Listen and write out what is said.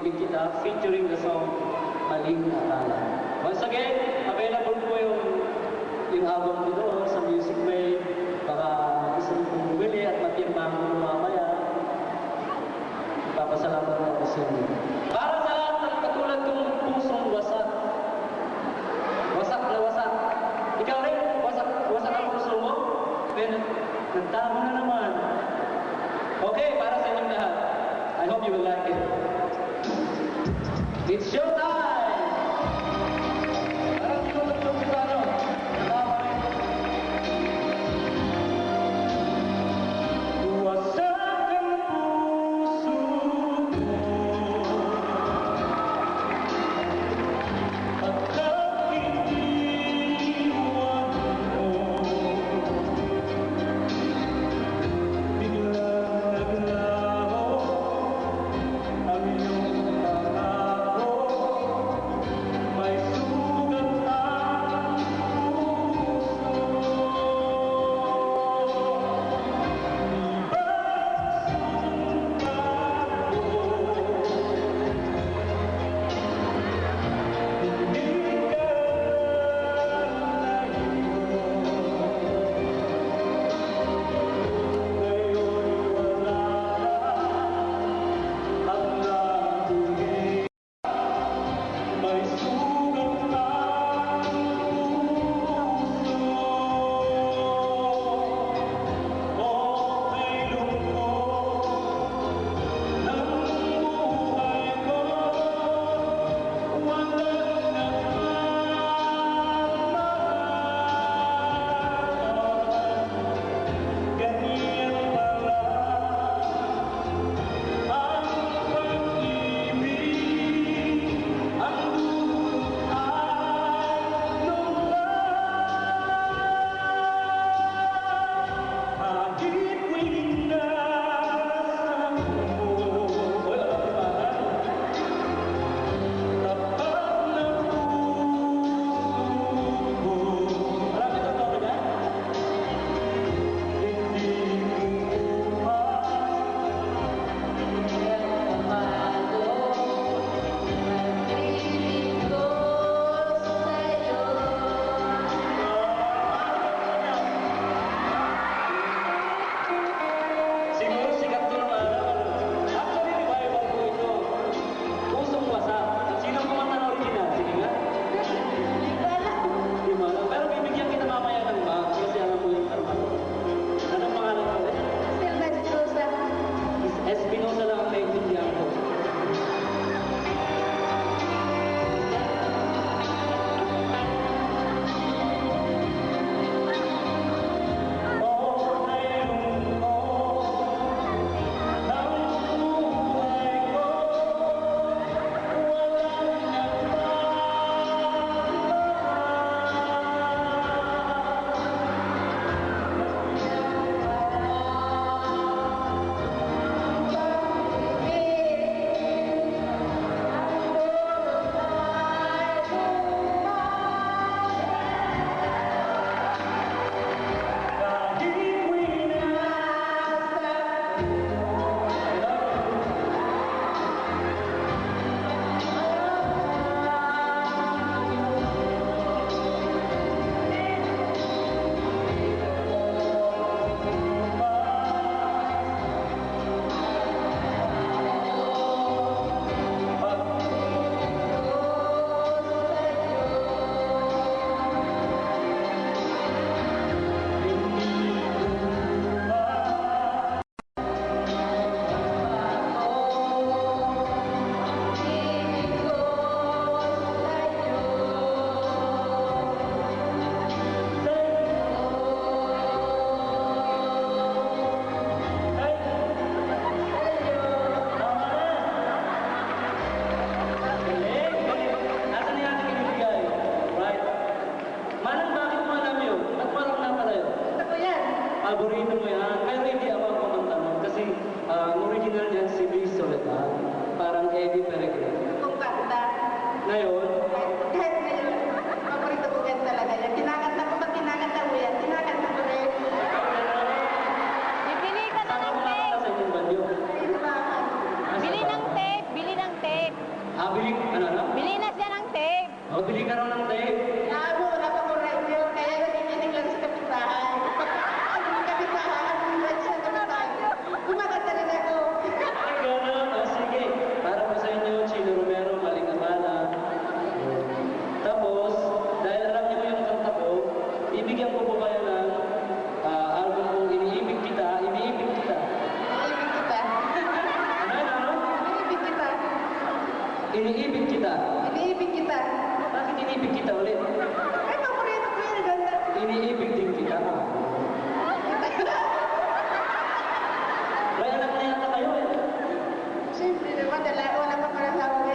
ibig kita featuring the song Maling Akala. Once again, available po yung album ko doon sa Music Bay. Baka gusto mo pong bumili at matimbang mo mamaya. Papasalamat po ako sa inyo. Para sa lahat ng katulad kong pusong wasak. Wasak na wasak. Ikaw rin, wasak ang puso mo? Pero nagtama na naman. Okay, para sa inyong lahat. I hope you will like it. It's showtime! Parang hindi ko nagtong si Pano. Nakama rin. Wasak ang puso ko pagkat iniwan mo. Biglang naglaho ang iyong pangako. May sugat ang puso. Paborito mo yan. Pero hindi ako ang kumanta nun. Kasi ang original niyan si Luis Soledad. Parang Eddie Peregrine. Kung kanta. Ngayon, Kahit ngayon, paborito ko yan talaga yan. Kinakanta ko ba kinakanta mo yan? Kinakanta ko rin. Bibili ka na ng tape. sa inyong banyo. Ay, bakit? Bili ng tape. Bili ng tape. Siyempre naman, wala pa pala sa ako